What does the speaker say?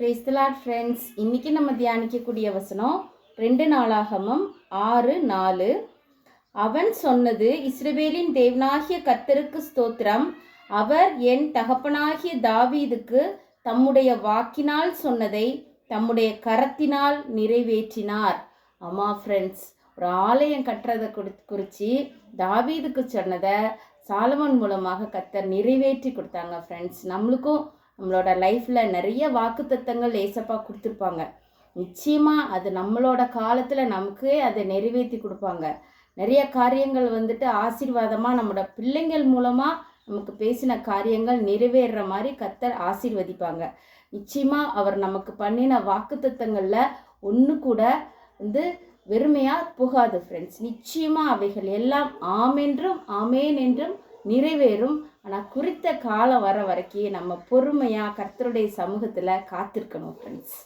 Praise the Lord friends. இன்றைக்கி நம்ம தியானிக்கக்கூடிய வசனம் 2 நாளாகமம் 6:4. அவன் சொன்னது, இஸ்ரவேலின் தேவனாகிய கர்த்தருக்கு ஸ்தோத்திரம். அவர் என் தகப்பனாகிய தாவீதுக்கு தம்முடைய வாக்கினால் சொன்னதை தம்முடைய கரத்தினால் நிறைவேற்றினார். ஆமா ஃப்ரெண்ட்ஸ், ஒரு ஆலயம் கட்டுறதை குறித்து தாவீதுக்கு சொன்னதை சாலமோன் மூலமாக கர்த்தர் நிறைவேற்றி கொடுத்தாங்க ஃப்ரெண்ட்ஸ். நம்மளுக்கும் நம்மளோட லைஃப்பில் நிறைய வாக்குத்தத்தங்கள் ஏசப்பா கொடுத்துருப்பாங்க. நிச்சயமாக அது நம்மளோட காலத்தில் நமக்கே அதை நிறைவேற்றி கொடுப்பாங்க. நிறைய காரியங்கள் ஆசீர்வாதமாக நம்மளோட பிள்ளைங்கள் மூலமாக நமக்கு பேசின காரியங்கள் நிறைவேறுற மாதிரி கர்த்தர் ஆசீர்வதிப்பாங்க. நிச்சயமாக அவர் நமக்கு பண்ணின வாக்குத்தத்தங்களில் ஒன்று கூட வெறுமையாக போகாது ஃப்ரெண்ட்ஸ். நிச்சயமாக அவைகள் எல்லாம் ஆமென்றும் ஆமேன் என்றும் நிறைவேறும். ஆனால் குறித்த காலம் வர வரைக்கும் நம்ம பொறுமையாக கர்த்தருடைய சமூகத்தில் காத்திருக்கணும் ஃப்ரெண்ட்ஸ்.